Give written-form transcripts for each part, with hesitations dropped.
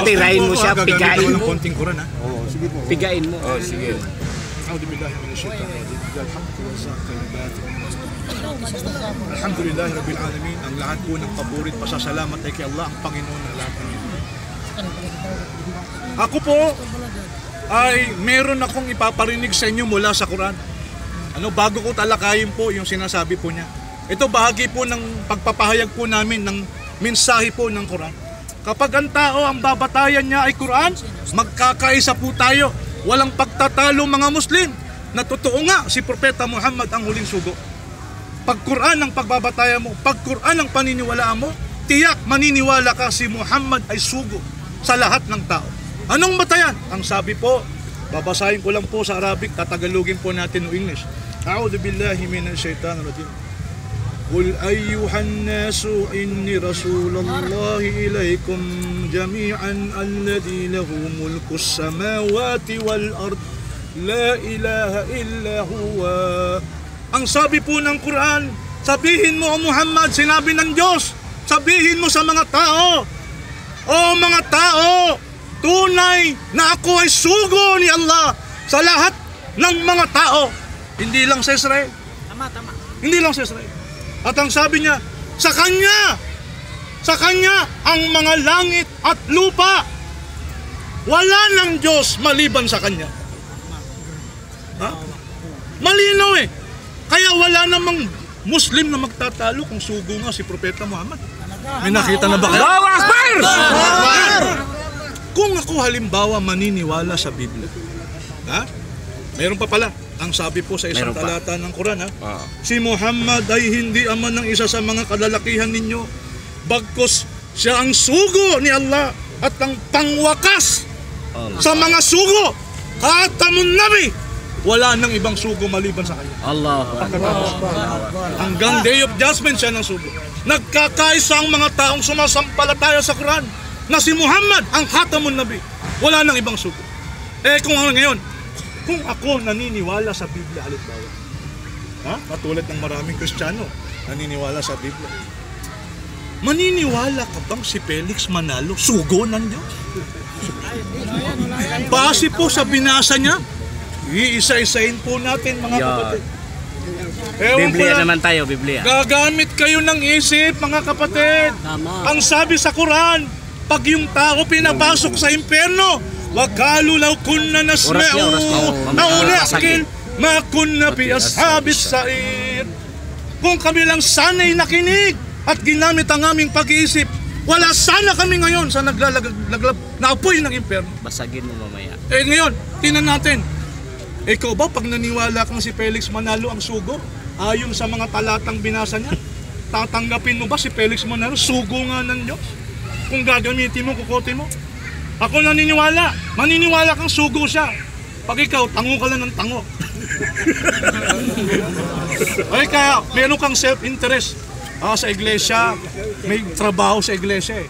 Tirahin mo siya, pigain mo. Konting Quran, ha? Oo, sige po. Pigain mo. Oh, sige. Alhamdulillah Rabbil Alamin. Ang lahat po ng paborit, pasasalamat ay kay Allah, ang Panginoon ng lahat ng ito. Ako po ay meron akong ipaparinig sa inyo mula sa Quran. Bago ko talakayin po yung sinasabi po niya. Ito bahagi po ng pagpapahayag po namin ng mensahe po ng Quran. Kapag ang tao ang babatayan niya ay Quran, magkakaisa po tayo. Walang pagtatalo mga Muslim. Na totoo nga si Propeta Muhammad ang huling sugo. Pag Quran ang pagbabatayan mo, pag Quran ang paniniwalaan mo, tiyak maniniwala ka si Muhammad ay sugo sa lahat ng tao. Anong batayan? Ang sabi po, babasahin ko lang po sa Arabic, tatagalogin po natin ng English. A'udhu billahi minash shaitanir rajim. Qul ayyuhan nasu inni rasulullahi ilaykum jami'an alladhi lahu mulkus samawati wal ard la ilaha illa huwa. Ang sabi po ng Quran, sabihin mo o Muhammad, sinabi ng Diyos, sabihin mo sa mga tao, o mga tao, tunay na ako ay sugo ni Allah sa lahat ng mga tao. Hindi lang sa Israel. Tama. Hindi lang sa Israel. At ang sabi niya, sa Kanya ang mga langit at lupa. Wala ng Diyos maliban sa Kanya. Ha? Malinaw eh. Kaya wala namang Muslim na magtatalo kung sugo nga si Propeta Muhammad. May nakita na ba kayo? Allahu Akbar! Kung ako halimbawa maniniwala sa Biblia, ha? Mayroon pa pala. Ang sabi po sa isang talata ng Quran, ha? Si Muhammad ay hindi ama ng isa sa mga kalalakihan ninyo, bagkus siya ang sugo ni Allah at ang pangwakas sa mga sugo. Khatamun Nabi. Wala nang ibang sugo maliban sa kanya. Allahu Akbar. Hanggang Day of Judgment siya ng sugo. Nagkakaisa ang mga taong sumasampalataya sa Quran na si Muhammad ang Khatamun Nabi. Wala nang ibang sugo. Kung ano ngayon, kung ako naniniwala sa Biblia halimbawa, katulad ng maraming Kristiyano naniniwala sa Biblia, maniniwala ka bang si Felix Manalo sugo ng Diyos? Base po sa binasa niya, iisa-isahin po natin mga kapatid. Biblia naman tayo, Biblia. Gagamit kayo ng isip mga kapatid. Ang sabi sa Quran, pag yung tao pinapasok sa impyerno, wakalu law kunna nasma'u aw na'qil ma kunna bi ashabis sa'ir. Kung kami lang sana'y nakinig at ginamit ang aming pag-iisip, wala sana kami ngayon sa naglalaglab na apoy ng impyerno. Basagin mo mamaya. Ngayon, tingnan natin. Ikaw ba pag naniwala kang si Felix Manalo ang sugo, ayon sa mga talatang binasa niya, tatanggapin mo ba si Felix Manalo sugo nga ng Diyos? Kung gagamitin mo, kukotin mo? Ako maniniwala kang sugo siya. Pag ikaw, tango ka lang ng tango. Kaya meron kang self-interest sa iglesia, may trabaho sa iglesia eh.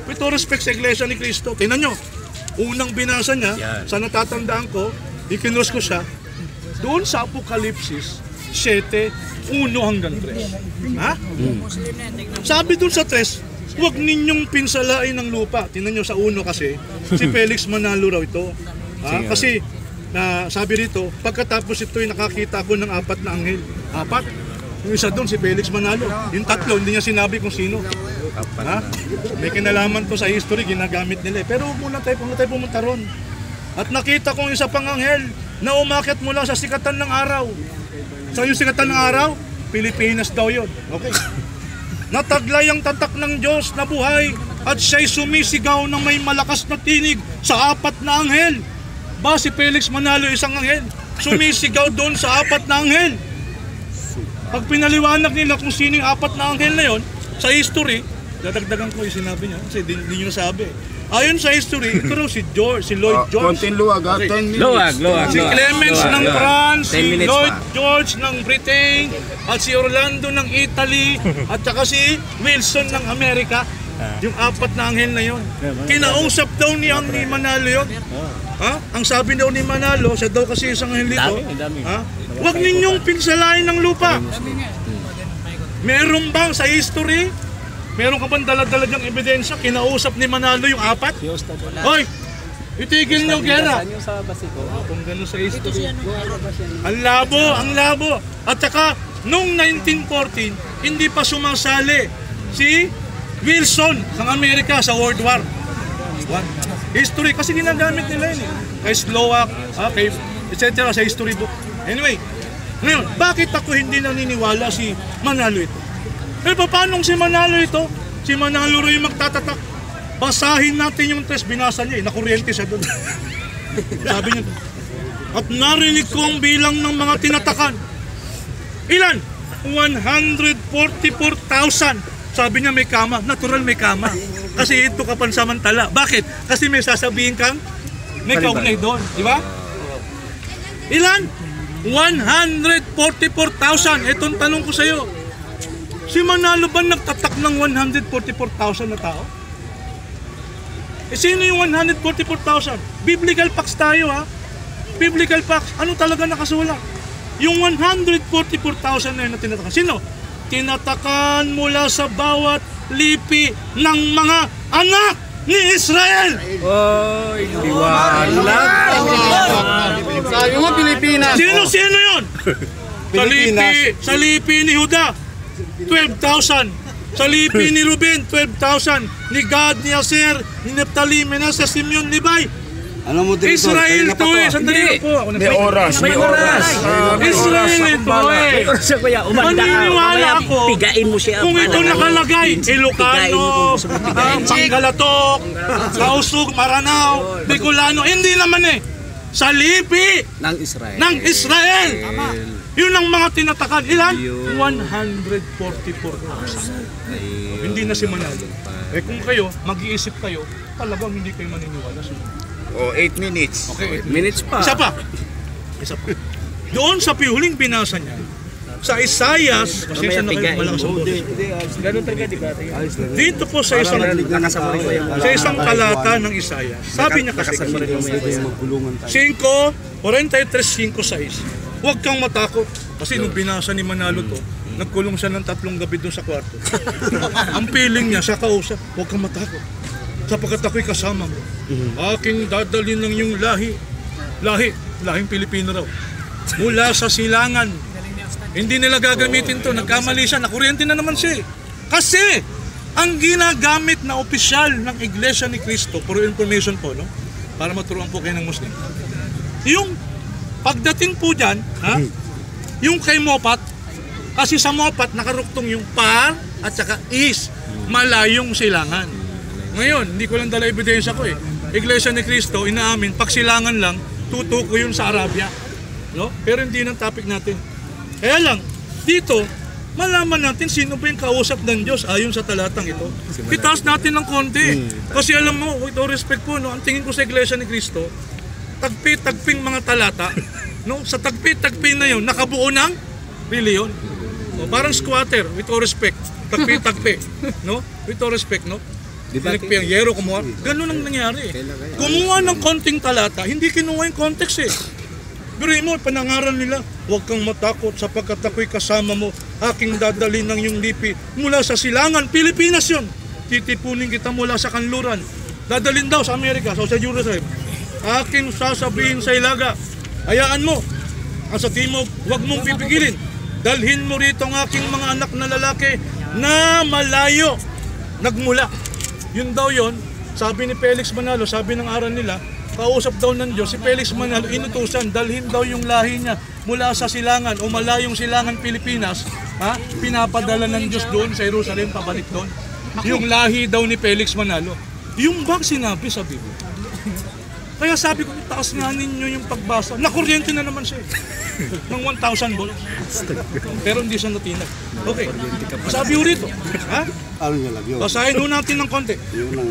With respect sa iglesia ni Cristo, tingnan nyo, unang binasa niya, sa natatandaan ko, ikinos ko siya, doon sa Apokalipsis 7:1 hanggang 3. Ha? Sabi doon sa 3, huwag ninyong pinsalain ng lupa. Tingnan nyo sa 1 kasi, si Felix Manalo raw ito. Kasi, sabi rito, pagkatapos ito'y nakakita ko ng 4 na anghel. 4? Yung isa doon, si Felix Manalo. Yung 3, hindi niya sinabi kung sino. May kinalaman to sa history, ginagamit nila. Pero huwag muna tayo pumunta ron. At nakita kong isa pang anghel na umakyat mula sa sikatan ng araw. So yung sikatan ng araw, Pilipinas daw yun. Okay. Nataglay ang tatak ng Diyos na buhay at siya'y sumisigaw ng may malakas na tinig sa 4 na anghel. Ba si Felix Manalo isang anghel? Sumisigaw doon sa 4 na anghel. Pag pinaliwanag nila kung sino yung 4 na anghel na yon sa history, dadagdagan ko yung sinabi niya kasi hindi nyo nasabi. Ayon sa history, ito raw si Lloyd George. Konting luwag, 10 minutes. Luwag. Si Clemens ng France, si 10 minutes Lloyd pa. George ng Britain, at si Orlando ng Italy, at saka si Wilson ng Amerika. Yung 4 na anghel na yon. Kinausap daw ni Manalo yun. Ang sabi daw ni Manalo, siya daw kasi isang anghel dito. Huwag ninyong pinsalain ng lupa. Meron bang sa history Meron ka bang dala-dala niyang ebidensya? Kinausap ni Manalo yung apat? Hoy! Itigil niyo gera. Kung gano'n sa history. Ang labo. At saka, noong 1914, hindi pa sumasali si Wilson ng Amerika sa World War I. History, kasi ginagamit nila yun eh. Kay Slovak, kay etc. sa history book. Anyway, ngayon, bakit ako hindi naniniwala si Manalo ito? Paano si Manalo ito? Si Manalo rin yung magtatatak. Basahin natin yung test, binasa niya eh, nakuryente siya doon. Sabi niya, at narinig ko ang bilang ng mga tinatakan. Ilan? 144,000. Sabi niya may kama, natural may kama. Kasi ito kapansamantala. Bakit? Kasi may sasabihin kang may kaugnay doon. Di ba? Ilan? 144,000. Itong tanong ko sa iyo. Si Manalo ba nagtatak ng 144,000 na tao? Sino yung 144,000? Biblical facts tayo ha. Biblical facts. Ano talaga nakasulat? Yung 144,000 na yun na tinatakan. Sino? Tinatakan mula sa bawat lipi ng mga anak ni Israel. Sabi mo, Pilipinas. Sino yun? Sa lipi ni Juda, 12,000. Sa lipi ni Ruben, 12,000. Ni Gad, ni Aser, ni Naphtali, Manasseh, Simeon, Levi. Alam mo, Director, Israel kanina pa to to, eh. ah. Sandali po. May oras. Israel ito eh. Kasi kuya, umanda ka. Maniniwala Mamaya, ako. pigain mo siya. Kung ito nakalagay, Pigain mo Ilocano, kung gusto mo pigain. Panggalatok, Kausug, Maranao, Bicolano, hindi naman eh. Sa lipi Ng Israel. ng Israel. Yun ang mga tinatakan. Ilan? 144,000. Hindi na si Manalo. Eh kung kayo, mag-iisip kayo, talagang hindi kayo maniniwala sa Oh, 8 minutes. Okay. Minutes pa. Isa pa. Doon sa huling binasa niya, sa Isaias, kasi na kayo malakas ang boses. Ganun talaga, di ba? Dito po sa isang talata ng Isaias, sabi niya kasi 5:43-5:6, huwag kang matakot. Kasi nung binasa ni Manalo to, nagkulong siya ng 3 gabi doon sa kwarto. Ang feeling niya, sa kausap, huwag kang matakot. Sapagkat ako'y kasama mo. Aking dadalhin ng iyong lahing Pilipino raw. Mula sa silangan. Hindi nila gagamitin to. Nagkamali siya. Nakuryente na naman siya. Kasi, ang ginagamit na opisyal ng Iglesia ni Cristo, for information po, no? Para maturuan po kayo ng Muslim. Yung pagdating po dyan, yung kay Mopat, kasi sa Mopat, nakaruktong yung par at saka is, malayong silangan. Ngayon, hindi ko lang dala ebidensya ko eh. Iglesia ni Cristo, inaamin, pagsilangan lang, tutuko yun sa Arabia. No? Pero hindi ng topic natin. Kaya lang, dito, malaman natin sino ba yung kausap ng Diyos ayon sa talatang ito. Itaas natin ng konti. Kasi alam mo, with all respect po, no, ang tingin ko sa Iglesia ni Cristo, tagpi-tagping mga talata, no? Sa tagpi-tagpi na yun, nakabuo ng reliyon. O, parang squatter, with all respect. Tagpi-tagpi. No? With all respect, no? Pinagpiyang yero, kumuha. Ganun ang nangyari. Kumuha ng konting talata, hindi kinuha yung context eh. Pero mo, panangaral nila, huwag kang matakot sapagkat ako'y kasama mo, aking dadalhin ng iyong lipi mula sa silangan, Pilipinas yun. Titipunin kita mula sa kanluran. Dadalhin daw sa Amerika, sa Jerusalem. Aking sasabihin sa ilaga, hayaan mo, ang sa timog, huwag mong pipigilin. Dalhin mo rito ang aking mga anak na lalaki na malayo, nagmula. Yun daw yun, sabi ni Felix Manalo, sabi ng aral nila, kausap daw ng Diyos, si Felix Manalo, inutusan, dalhin daw yung lahi niya mula sa silangan o malayong silangan Pilipinas, pinapadala ng Diyos doon sa Jerusalem, pabalik doon. Yung lahi daw ni Felix Manalo. Yung bang sinabi sa Biblia? Kaya sabi ko, taas nga ninyo yung pagbasa. Nakuryente na naman siya ng 1,000 volts. Pero hindi siya natinag. Okay. Sabi ko rito. Ano niya lang yun? Basahin ho natin ng konti.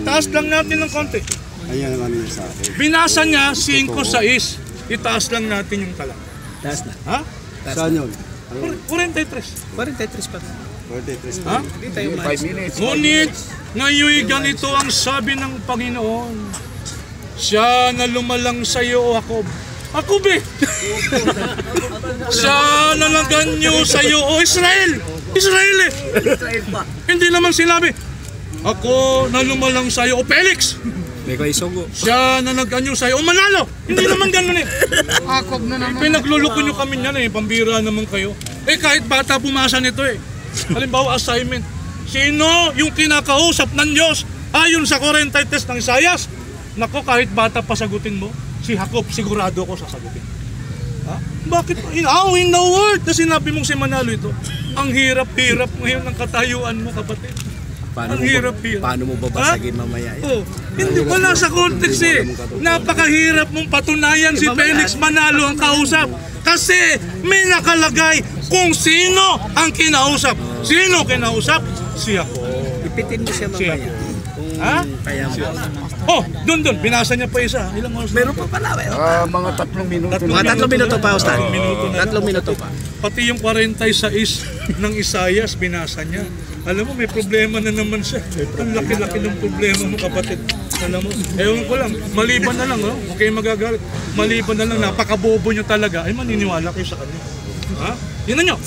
Taas lang natin ng konti. Ayan ang ano sa akin. Binasa niya 5:6. Itaas lang natin yung talata. Taas na. Ha? Saan yun? 43. 43 pa. 43. Ha? 5 minutes. Ngunit ngayon ganito ang sabi ng Panginoon. Siya na lumalang sa iyo, O Jacob. Jacob eh! Siya na naganyo sa iyo, O Israel! Israel eh! Hindi naman sinabi, Ako na lumalang sa'yo, o Felix! May ko isugo. Siya na nag-anyo sa'yo, o Manalo! Hindi naman ganun eh. Akob na naman. Pinagluluko nyo kami niyan eh, pambira naman kayo. Eh kahit bata pumasa nito eh. Halimbawa assignment, sino yung kinakausap ng Diyos ayon sa 40 test ng Isaias? Nako, kahit bata pa sagutin mo, si Jacob sigurado ko sasagutin. Ha? Bakit? In the word na sinabi mong si Manalo ito, ang hirap-hirap ngayon ng katayuan mo, kapatid. Ang hirap-hirap. Paano mo babasagin mamaya? Oh, hindi wala sa context eh. Napakahirap mong patunayan si Felix Manalo ang kausap. Kasi may nakalagay kung sino ang kinausap. Sino kinausap? Si ako. Ipitin mo siya Siya. mamaya. Kung Ha? kaya mo. Oh, doon. Binasa niya pa isa. Ilang oras? Meron pa pala. Mga 3 minuto. Mga 3 minuto pa, Ustad. Minuto na 3 minuto pa. Pati yung 46 ng Isaias, binasa niya. Alam mo, may problema na naman siya. Ang laki-laki ng problema mo, kapatid. Alam mo, ewan ko lang, maliban na lang, oh. Huwag kayong magagalit. Maliban na lang, napakabobo nyo talaga. Ay, maniniwala kayo sa kanya. Ha? Yun na nyo.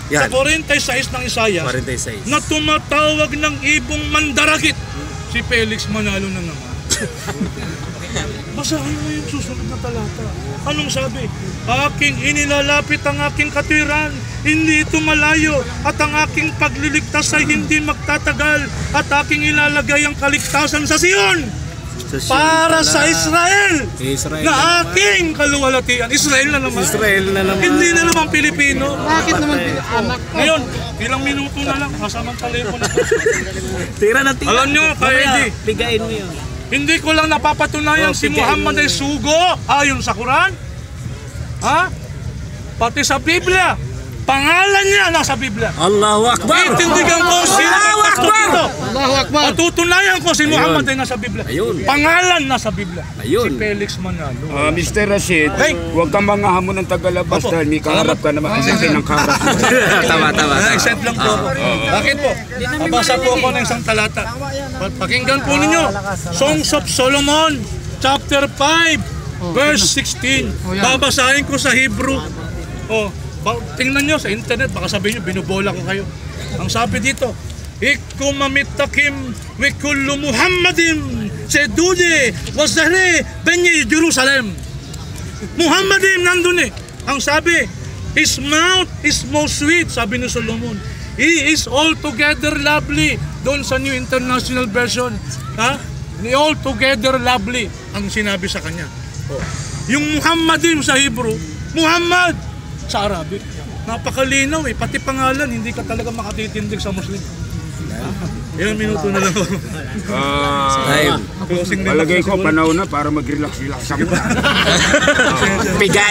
Sa Yan. 46 ng Isaias, 46. na tumatawag ng ibong mandaragit, si Felix Manalo na naman. Basahin mo yung susunod na talata. Anong sabi? Aking inilalapit ang aking katwiran, hindi ito malayo, at ang aking pagliligtas ay hindi magtatagal, at aking ilalagay ang kaligtasan sa Sion para sa Israel, Israel. na aking kaluwalhatian. Israel na naman. Israel na naman. Hindi na naman Pilipino. Bakit naman anak ko? Ngayon, ilang minuto na lang, kasamang telepono. Tira ng tira. Alam nyo, Kaya Mamaya, pigain mo yun. hindi ko lang napapatunayan si Muhammad ay sugo ayon sa Quran. Ha? Pati sa Biblia. Pangalan niya nasa Biblia. Allahu Akbar! Itindigan ko sino Allahu Akbar! Allahu Akbar. Patutunayan ko si Muhammad ay nasa Biblia. Ayun. Pangalan nasa Biblia. Ayun. Si Felix Manalo. Mr. Rashid, Hey. huwag kang mga hamon ng tagalabas Opo. dahil may kaharap ka naman kasi pinangkarap. Tama. Except lang po. Bakit po? Nabasa po ako ng isang talata. Pakinggan po ninyo. Songs of Solomon, chapter 5, verse 16. Babasahin ko sa Hebrew. Oh, tingnan nyo sa internet, baka sabihin nyo, binubola ko kayo. Ang sabi dito, Ikumamitakim wikullu Muhammadim sedudi wazahre benye Jerusalem. Muhammadim nandun eh. Ang sabi, his mouth is most sweet, sabi ni Solomon. He is altogether lovely. Doon sa New International Version, ha? Altogether lovely ang sinabi sa kanya. Oh. Yung Muhammadim sa Hebrew, Muhammad sa Arabic. Napakalinaw eh. Pati pangalan, hindi ka talaga makatitindig sa Muslim. Ilang minuto na lang. Time. Closing remarks Palagay ko siguro. panahon na para mag-relax-relax sa muna. Pigay.